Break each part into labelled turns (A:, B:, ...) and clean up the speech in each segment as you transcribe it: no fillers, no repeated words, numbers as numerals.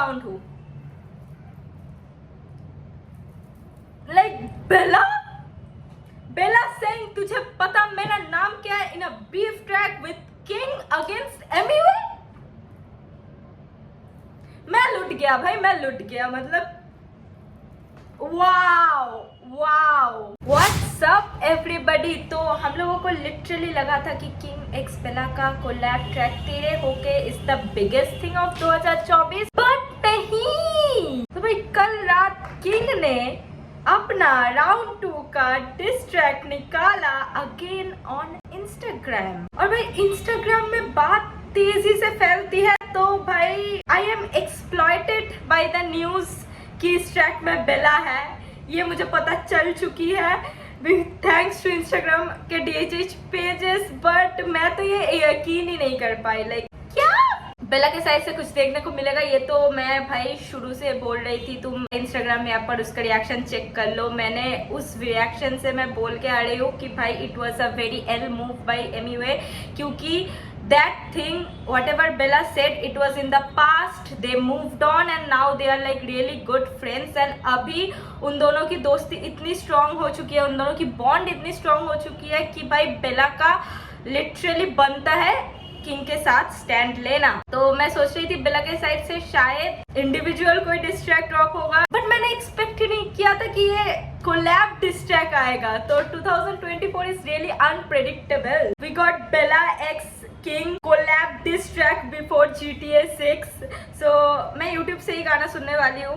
A: Account हूँ। Like बेला saying तुझे पता मेरा नाम क्या है in a beef track with King against Emiway. मैं लुट गया भाई, मैं लुट गया। मतलब वाओ व्हाट्स अप एवरीबॉडी। तो हम लोगों को लिटरली लगा था कि किंग एक्स बेला का कोलैब ट्रैक तेरे होके is the biggest thing of 2024, but नहीं। तो भाई कल रात किंग ने अपना राउंड 2 का डिस ट्रैक निकाला अगेन ऑन इंस्टाग्राम। और भाई इंस्टाग्राम में बात तेजी से फैलती है, तो भाई I am exploited by the news कि इस ट्रैक में बेला है। ये मुझे पता चल चुकी है थैंक्स टू इंस्टाग्राम के DHH पेजेस, बट मैं तो ये यकीन ही नहीं कर पाई। लाइक क्या बेला के साइड से कुछ देखने को मिलेगा, ये तो मैं भाई शुरू से बोल रही थी। तुम इंस्टाग्राम ऐप पर उसका रिएक्शन चेक कर लो। मैंने उस रिएक्शन से मैं बोल के आ रही हूँ कि भाई it was a very L move by Emiway, क्योंकि that thing whatever Bella said it was in the past, they moved on and now they are like really good friends। and अभी उन दोनों की दोस्ती इतनी स्ट्रांग हो चुकी है, उन दोनों की बॉन्ड इतनी स्ट्रांग हो चुकी है कि भाई बेला का लिटरली बनता है किंग के साथ स्टैंड लेना। तो मैं सोच रही थी बेला के साइड से शायद इंडिविजुअल कोई डिस्ट्रैक्ट ड्रॉप होगा, बट मैंने एक्सपेक्ट ही नहीं किया था कि ये कोलैब डिस्ट्रैक्ट आएगा। तो 2024 is really unpredictable. We got Bella X King collab diss track before GTA 6। सो मैं YouTube से ही गाना सुनने वाली हूँ।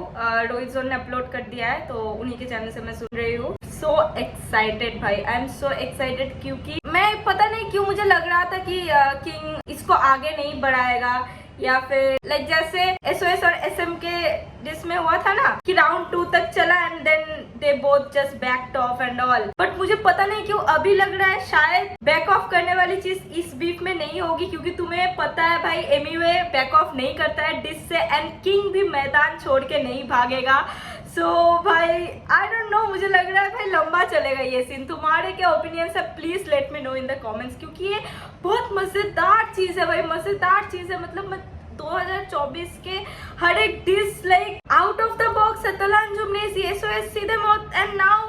A: रोहित जोन ने अपलोड कर दिया है, तो उन्हीं के चैनल से मैं सुन रही हूँ। सो एक्साइटेड भाई, आई एम सो एक्साइटेड, क्योंकि मैं पता नहीं क्यों मुझे लग रहा था कि किंग इसको आगे नहीं बढ़ाएगा, या फिर लाइक जैसे SOS और SM के जिसमें हुआ था ना कि राउंड 2 तक चला and then they both just backed off and all. But मुझे पता नहीं क्यों अभी लग रहा है शायद बैक ऑफ करने वाली चीज इस बीफ में नहीं होगी, क्योंकि तुम्हें पता है भाई एमिवे बैक ऑफ नहीं करता है डिस से, एंड किंग भी मैदान छोड़ के नहीं भागेगा। सो भाई आई डोंट नो, मुझे लग रहा है भाई लंबा चलेगा ये सीन। तुम्हारे क्या ओपिनियंस है, please let me know in the comments, क्योंकि ये बहुत मजेदार चीज है भाई, मजेदार चीज है। मतलब मैं 2024 के हर एक diss like out of the box अतलान जुमनेसी SOS सीधे मौत and now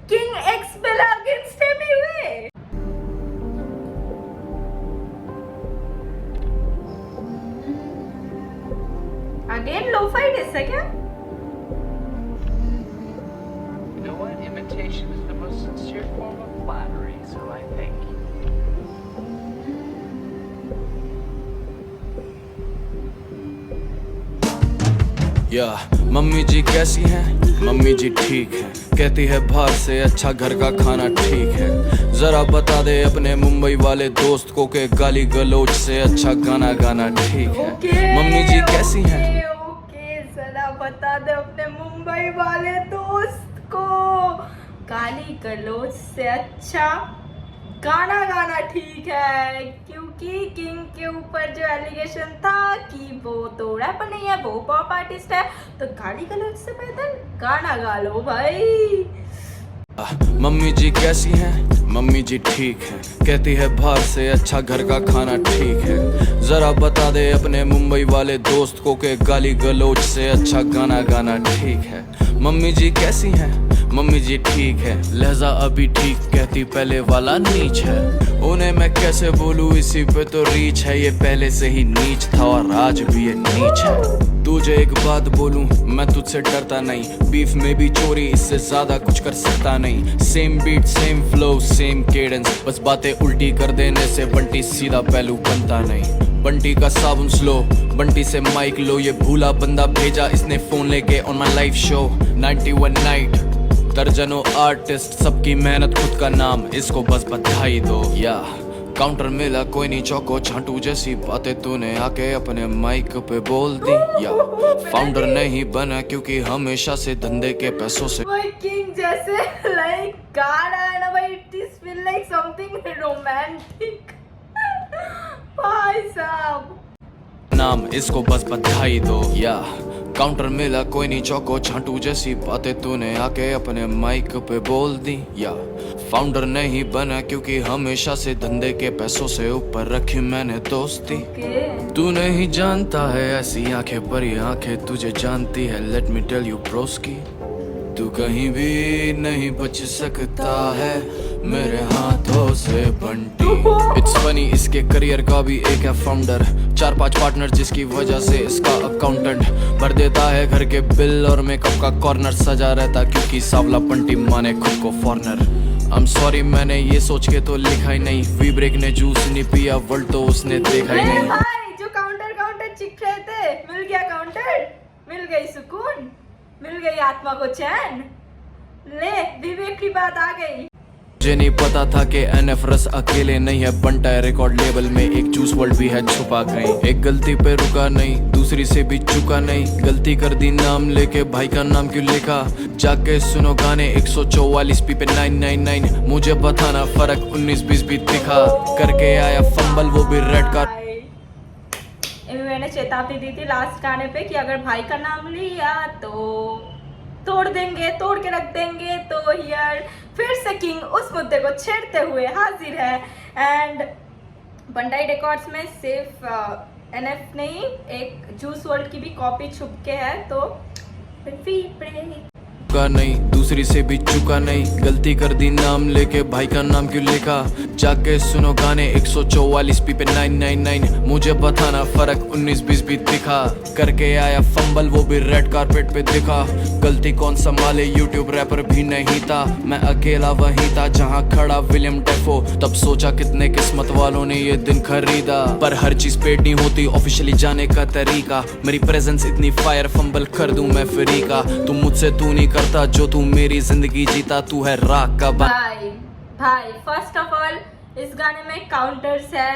A: King x Bella against Emiway. Again lo-fi diss है क्या?
B: You know what? Imitation is the most sincere form of flattery, so I thank you.
C: Mummy ji कैसी हैं? Mummy जी ठीक है, कहती है बाहर से अच्छा घर का खाना ठीक है। जरा बता दे अपने मुंबई वाले दोस्त को के गाली गलोच से अच्छा गाना गाना ठीक है। मम्मी जी कैसी हैं?
A: ओके जरा बता दे अपने मुंबई वाले दोस्त को गाली गलोच से अच्छा गाना गाना ठीक है, क्योंकि किंग के ऊपर जो एलिगेशन था कि वो तो रैपर नहीं है, वो पॉप आर्टिस्ट है, तो गाली गलोच से बेहतर गाना गा लो भाई।
C: मम्मी जी कैसी हैं? मम्मी जी ठीक है, कहती है बाहर से अच्छा घर का खाना ठीक है। जरा बता दे अपने मुंबई वाले दोस्त को के गाली गलोच से अच्छा गाना गाना ठीक है। मम्मी जी कैसी हैं? मम्मी जी ठीक है, लहजा अभी ठीक, कहती पहले वाला नीच है। उन्हें मैं कैसे बोलूं, इसी पे तो रीच है, ये पहले से ही नीच था और आज भी ये नीच है। तुझे एक बात बोलूं, मैं तुझसे डरता नहीं, बीफ में भी चोरी, इससे ज्यादा कुछ कर सकता नहीं। Same beat same flow same cadence, बस बातें उल्टी कर देने से बंटी सीधा पहलू बनता नहीं। बंटी का साबुन स्लो, बंटी से माइक लो, ये भूला बंदा भेजा इसने फोन लेके on my live show 91 night. दर्जनों आर्टिस्ट, सबकी मेहनत खुद का नाम, इसको बस बधाई दो। या काउंटर मिला कोई नहीं, चौको छांटू जैसी बातें तूने आके अपने माइक पे बोल दी। या फाउंडर नहीं बना क्योंकि हमेशा से धंधे के पैसों से।
A: किंग जैसे लाइक गा रहा है ना भाई, it is feel like something romantic भाई साहब।
C: नाम, इसको बस बधाई दो। या काउंटर मिला कोई नहीं चौको छांटू जैसी बातें तूने आके अपने माइक पे बोल दी। या फाउंडर नहीं बना क्योंकि हमेशा से धंधे के पैसों से ऊपर रखी मैंने दोस्ती। तू नहीं जानता है ऐसी आंखें पर ये आंखें तुझे जानती है। लेट मी टेल यू ब्रोस्की, तू कहीं भी नहीं बच सकता है मेरे हाथों से बंटी। इट्स फनी इसके करियर का भी एक है फाउंडर, 4-5 पार्टनर जिसकी वजह से इसका अकाउंटेंट भर देता है घर के बिल और मेकअप का कॉर्नर सजा रहता क्योंकि सावला बंटी माने खुद को फॉरनर। I'm sorry मैंने ये सोच के तो लिखा ही नहीं, वी ब्रेक ने जूस नहीं पिया वर्ल्ड तो उसने देखा ही नहीं।
A: भाई जो काउंटर चिख रहे थे मिल गया काउंटर, मिल गई सुकून, मिल गई आत्मा को चैन। ले विवेक की बात आ गई।
C: मुझे नहीं पता था कि NF रस अकेले नहीं है, बंटा है रिकॉर्ड लेवल में एक जूस वर्ल्ड भी है छुपा कहीं। एक गलती पे रुका नहीं दूसरी से भी चुका नहीं, गलती कर दी नाम लेके भाई का नाम क्यों लिखा। जाके सुनो गाने 144 पे 999, मुझे बताना फर्क 19-20 भी दिखा। करके आया फंबल वो भी रेड कार्ड।
A: मैंने चेतावनी दी थी लास्ट गाने पे कि अगर भाई का नाम लिया तो तोड़ देंगे, तोड़ के रख देंगे। तो हियर फिर से किंग उस मुद्दे को छेड़ते हुए हाजिर है। एंड बंटाई रिकॉर्ड्स में सिर्फ NF नहीं एक जूस वर्ल्ड की भी कॉपी छुप के है। तो
C: का नहीं दूसरी से भी चुका नहीं, गलती कर दी नाम लेके भाई का नाम क्यों लिखा। जाके सुनो गाने 144 पे 999, मुझे बताना फर्क 19-20 भी दिखा। करके आया फंबल वो भी रेड कारपेट पे दिखा। गलती कौन संभाले यूट्यूब रैपर भी नहीं था, मैं अकेला वही था जहाँ खड़ा विलियम डेफो। तब सोचा कितने किस्मत वालों ने ये दिन खरीदा, पर हर चीज पेड नहीं होती ऑफिशियली जाने का तरीका। मेरी प्रेजेंस इतनी फायर फंबल कर दूं मैं फ्री का। तुम मुझसे तू नहीं करता जो तू मेरी जिंदगी जीता, तू है राख का
A: भाई फर्स्ट ऑफ ऑल इस गाने में काउंटर्स है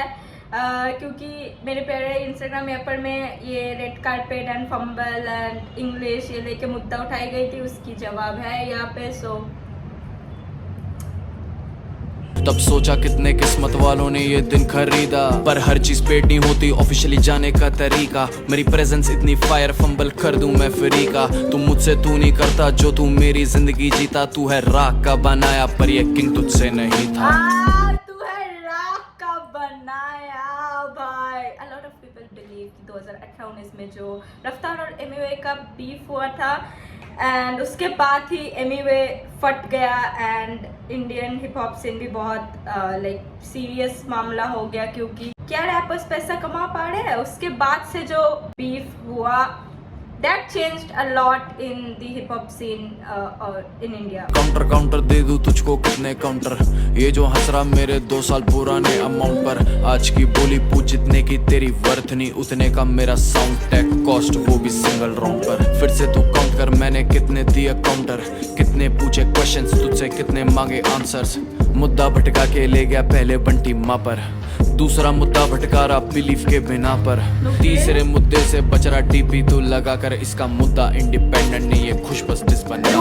A: क्योंकि मेरे प्यारे इंस्टाग्राम पर में ये red carpet and fumble and English ये लेके मुद्दा उठाई गई थी, उसकी जवाब है यहाँ पे। सो
C: तब सोचा कितने किस्मत वालों ने ये दिन खरीदा, पर हर चीज पेड नहीं होती ऑफिशियली जाने का तरीका। मेरी प्रेजेंस इतनी फायर फंबल कर दूं मैं फ्री का। तुम मुझसे तू नहीं करता जो तू मेरी जिंदगी जीता, तू है राख का बनाया पर ये किंग तुझसे नहीं था।
A: तू है राख का बनाया भाई। A lot of people believe कि 2018-19 में जो रफ्तार और एमिवे का बीफ हुआ था एंड उसके बाद ही एमिवे फट गया and Indian hip hop scene भी बहुत लाइक सीरियस मामला हो गया क्योंकि क्या रैपर्स पैसा कमा पा रहे हैं। उसके बाद से जो बीफ हुआ that changed a lot in the hip hop scene in India.
C: Counter दे दूं तुझको कितने काउंटर, ये जो हंस रहा मेरे 2 साल पुराने अमाउंट पर। आज की बोली पूछ जितने की तेरी वर्थ नहीं उतने का मेरा साउंड टेक कॉस्ट, वो भी सिंगल राउंड पर। फिर से तू काउंट कर मैंने कितने दिए काउंटर, कितने पूछे क्वेश्चंस तुझसे कितने मांगे आंसर्स। मुद्दा भटका के ले गया पहले बंटी माँ पर, दूसरा मुद्दा भटका रहा बिलीफ के बिना पर। तीसरे मुद्दे से बच रहा डीपी तू लगा कर, इसका मुद्दा इंडिपेंडेंट नहीं है खुश बस डिस बना कर।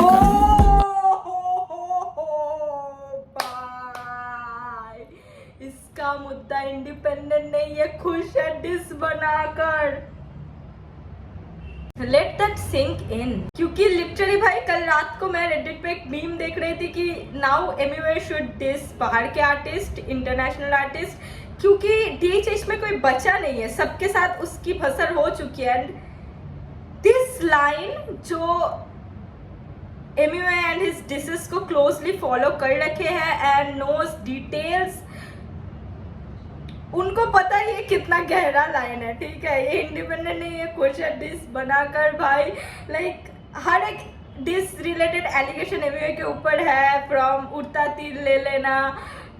A: इसका मुद्दा इंडिपेंडेंट नहीं है खुश है डिस बनाकर। लेट दैट सिंक इन क्योंकि लिटरली भाई कल रात को मैं रेडिट पे एक मीम देख रही थी कि नाउ एमिवे शुड डिस बाहर के आर्टिस्ट, इंटरनेशनल आर्टिस्ट, क्योंकि DHH में कोई बचा नहीं है, सबके साथ उसकी फसर हो चुकी है। एंड दिस लाइन जो एमिवे एंड हिज डिसेस को क्लोजली फॉलो कर रखे हैं एंड नोज डिटेल्स, उनको पता है ये कितना गहरा लाइन है। ठीक है, ये इंडिपेंडेंट नहीं है खुश है डिस बनाकर भाई। लाइक हर एक डिस रिलेटेड एलिगेशन एमिवे के ऊपर है, फ्रॉम उड़ता तीर ले लेना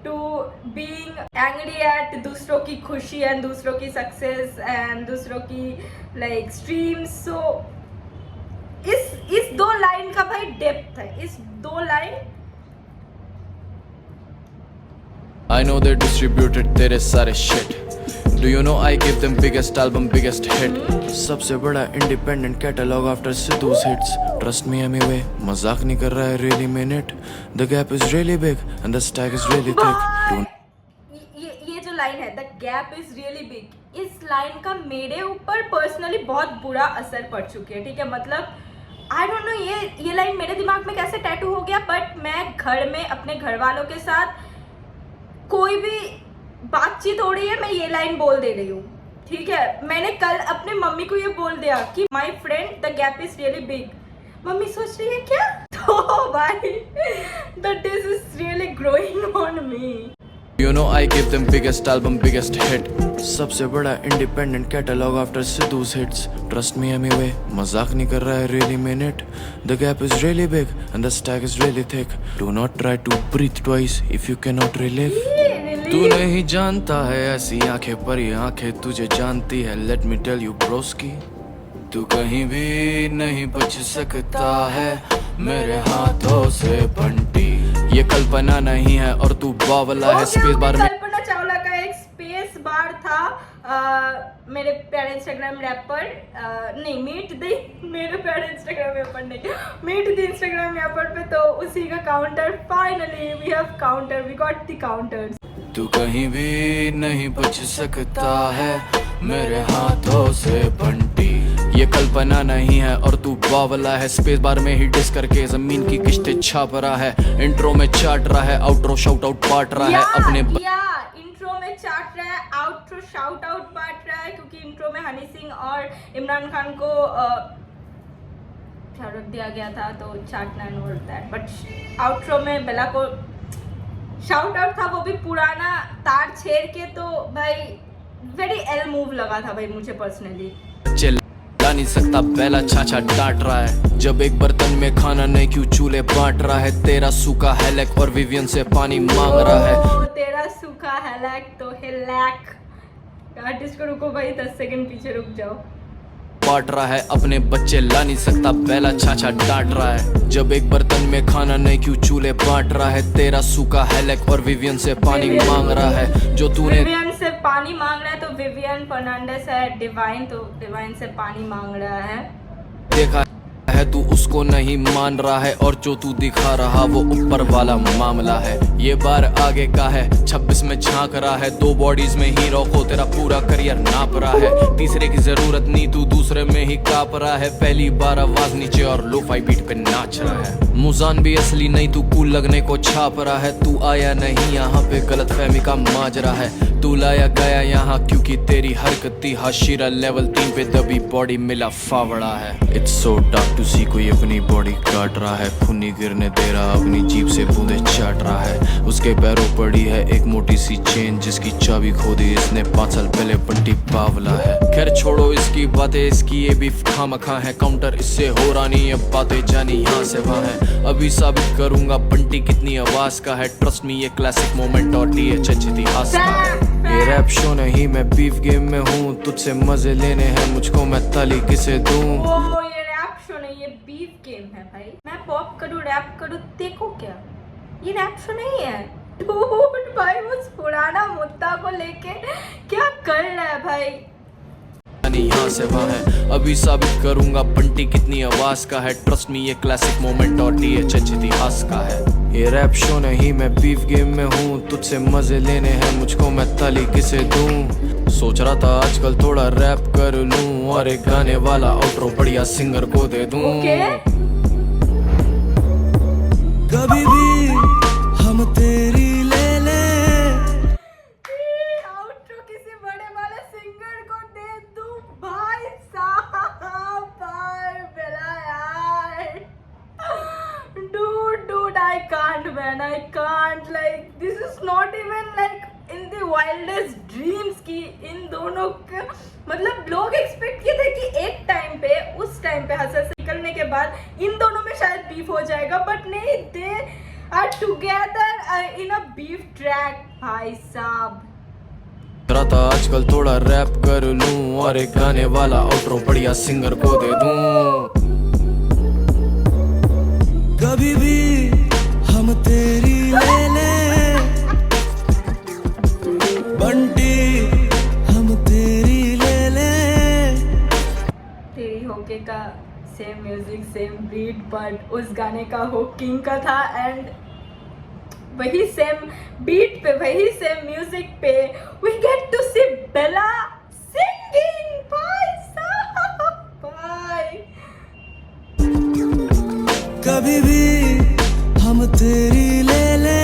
A: टू बीइंग एंग्री एट दूसरों की खुशी एंड दूसरों की सक्सेस एंड दूसरों की लाइक स्ट्रीम्स। सो इस 2 लाइन का भाई डेप्थ है, इस 2 line.
C: I know they distributed तेरे सारे shit. Do you know I give them biggest album, biggest hit. सबसे बड़ा independent catalog after Sidhu's hits. Trust me anyway, मजाक नहीं कर रहा है, really mean it. The gap is really big and the stack is really thick.
A: ये जो line है, the gap is really big, इस लाइन का मेरे ऊपर पर्सनली बहुत बुरा असर पड़ चुकी है, ठीक है। मतलब आई डोंट नो ये लाइन मेरे दिमाग में कैसे टैटू हो गया, बट मैं घर में अपने घर वालों के साथ कोई भी बातचीत हो रही है, मैं ये लाइन बोल दे रही हूँ, ठीक है। मैंने कल अपने मम्मी को ये बोल दिया कि my friend the gap is really big. Mummy सोच रही है क्या, तो भाई the this is really growing on me.
C: You know I give them biggest album, biggest hit. सबसे बड़ा independent catalog after Sidhu's hits. Trust me anyway, मजाक नहीं कर रहा है, really mean it. The gap is really big and the stack is really thick. Do not try to breathe twice if you cannot relive. तू नहीं जानता है ऐसी आंखें पर ये आंखें तुझे जानती है. Let me tell you broski, तू कहीं भी नहीं बच सकता है मेरे हाथों से बंटी. ये कल्पना नहीं है और तू बावला है. स्पेस बार में
A: कल्पना चावला का एक स्पेस बार था मेरे प्यारे इंस्टाग्राम रैपर नहीं मेरे प्यारे इंस्टाग्राम रैपर नहीं मीट द इंस्टाग्राम रैपर पे, तो उसी का counter finally we have counter, we got the counters.
C: तू कहीं भी नहीं बच सकता है मेरे हाथों से बंटी. ये कल्पना नहीं है और तू बावला है. स्पेस बार में ही डिस करके जमीन की किश्तें छाप रहा है. इंट्रो में चाट रहा है, आउटरो शाउट आउट पाट रहा है अपने
A: इंट्रो में चाट रहा है, आउटरो शाउट आउट पाट रहा है, क्योंकि इंट्रो में हनी सिंह और इमरान खान को शाउट आउट दिया गया था, तो चाटना नहीं बोलता है. बट आउटरो में बेला को शाउट आउट था, वो भी पुराना तार छेड़ के. तो भाई वेरी एल मूव लगा था भाई मुझे पर्सनली.
C: ला नहीं सकता पहला छाछा डांट रहा है. जब एक बर्तन में खाना नहीं क्यों चूल्हे बांट रहा है. तेरा सूखा हैलक और विवियन से पानी मांग रहा है.
A: तेरा सूखा हैलक तो हैलक. आर्टिस्ट को रुको भाई 10 सेकंड पीछे रुक जाओ.
C: बांट रहा है अपने बच्चे. ला नहीं सकता पहला छाछा डांट रहा है. जब एक बर्तन में खाना नहीं क्यों चूल्हे बांट रहा है. तेरा सूखा हैलक और विवियन से पानी मांग रहा है. जो तूने
A: विवियन से पानी मांग रहा है, तो विवियन फर्नांडिस है. डिवाइन तो डिवाइन से पानी मांग रहा है.
C: देखा है तू उसको नहीं मान रहा है और जो तू दिखा रहा वो ऊपर वाला मामला है. ये बार आगे का है 26 में झांक रहा है. 2 बॉडीज में ही रोको तेरा पूरा करियर नाप रहा है. तीसरे की जरूरत नहीं तू दूसरे में ही काप रहा है. पहली बार आवाज नीचे और लोफाई बीट पे नाच रहा है. मुजान भी असली नहीं तू कूल लगने को छाप रहा है. तू आया नहीं यहाँ पे गलत फहमी का माजरा है. तू लाया गया यहाँ क्योंकि तेरी हरकत थी हाशिरा. लेवल 3 पे दबी बॉडी मिला फावड़ा है. इट्स सो डार्क टू सी कोई अपनी बॉडी काट रहा है. खूनी गिरने दे रहा अपनी जीभ से बूंदे चाट रहा है. उसके पैरों पड़ी है एक मोटी सी चेन जिसकी चाबी खो दी इसने 5 साल पहले. पट्टी बावला है. खैर छोड़ो इसकी बातें, इसकी ये भी खामखा है. काउंटर इससे हो रहा नहीं अब बातें जानी यहाँ से वहाँ है. अभी साबित करूंगा बंटी कितनी आवाज का है. ट्रस्ट मी ये क्लासिक मोमेंट और THH इतिहास का है. ये रैप शो नहीं मैं बीफ गेम में हूँ. तुझसे मजे लेने हैं मुझको मैं ताली किसे दूं.
A: ये रैप शो नहीं ये बीफ गेम है भाई. मैं पॉप करूँ रैप करूँ देखो क्या, ये रैप शो नहीं है. डूड भाई उस पुराना मुद्दा को लेके क्या कर रहा है भाई.
C: यहाँ से वहाँ है. अभी साबित करूंगा बंटी कितनी आवाज का है. ट्रस्ट मी ये क्लासिक मोमेंट और THH इतिहास का है. ये रैप शो नहीं मैं बीफ गेम में हूँ. तुझसे मजे लेने हैं मुझको मैं ताली किसे दूं. सोच रहा था आजकल थोड़ा रैप कर लूं और एक गाने वाला आउटरो बढ़िया सिंगर को दे दूं. कभी भी हम तेरी ले ले.
A: आउटरो किसी बड़े वाले सिंगर को दे दूं भाई साहब. भाई बेला यार. Dude, I can't man, I can't. Like this is not even like in the wildest dreams की इन दोनों का मतलब लोग एक्सपेक्ट किए थे कि एक टाइम पे उस टाइम पे हंस निकलने के बाद इन दोनों में शायद बीफ हो जाएगा. बट नहीं, they are together in a beef track. भाई साहब
C: था आजकल थोड़ा रैप कर लूं और एक गाने वाला आउटरो बढ़िया सिंगर को दे दूं. कभी भी हम तेरी ले ले बंटी हम तेरी ले ले.
A: तेरी होके का same music same beat, but उस गाने का हो किंग का था. एंड वही सेम बीट पे वही सेम म्यूजिक पे वी गेट टू सी बेला
D: कभी भी हम तेरी ले ले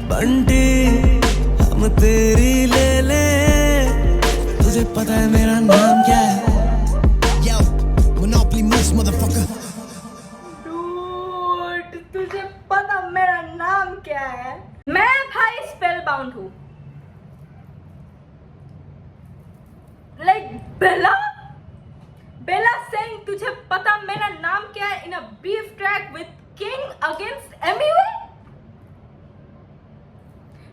D: बंटी, हम तेरी ले ले। तुझे पता है मेरा नाम क्या है? Yo, Monopoly Moose, motherfucker.
A: Dude, तुझे पता मेरा नाम क्या है? मैं भाई स्पेल बाउंड हूँ। Like Bella saying तुझे पता मेरा नाम क्या है in a beef track with King against Emiway?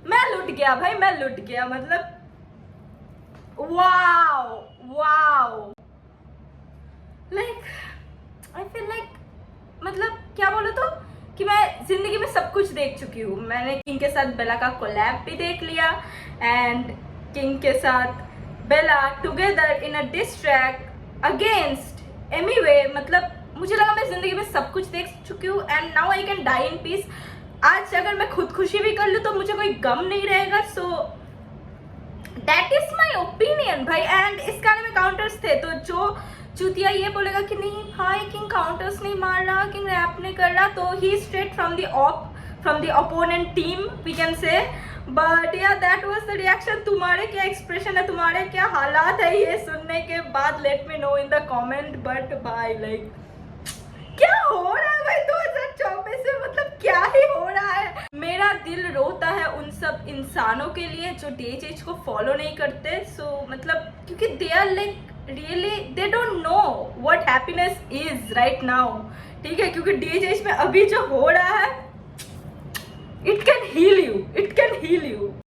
A: मैं लुट गया भाई, मैं लुट गया। मतलब wow like I feel like, मतलब क्या बोलो तो कि मैं जिंदगी में सब कुछ देख चुकी हूँ। मैंने किंग के साथ बेला का कोलैब भी देख लिया एंड किंग के साथ Bella together in a diss track against Emiway. मतलब मुझे लगा मैं जिंदगी में सब कुछ देख चुकी हूँ and now I can die in peace. आज अगर मैं खुदकुशी भी कर लूँ तो मुझे कोई गम नहीं रहेगा। So that is my opinion भाई। एंड इस गाने में काउंटर्स थे, तो जो चूतिया ये बोलेगा कि नहीं भाई किंग काउंटर्स नहीं मार रहा, किंग रैप नहीं कर रहा, तो ही straight from the opponent team we can say. But yeah that was the reaction. तुम्हारे क्या एक्सप्रेशन है, तुम्हारे क्या हालात है ये सुनने के बाद? Let me know in the comment. But भाई लाइक क्या हो रहा है भाई 2024 में? मतलब क्या ही हो रहा है? मेरा दिल रोता है उन सब इंसानों के लिए जो DHH को फॉलो नहीं करते। सो मतलब क्योंकि they are like really they don't know what happiness is right now. ठीक है, क्योंकि DHH में अभी जो हो रहा है इट कैन हील यू।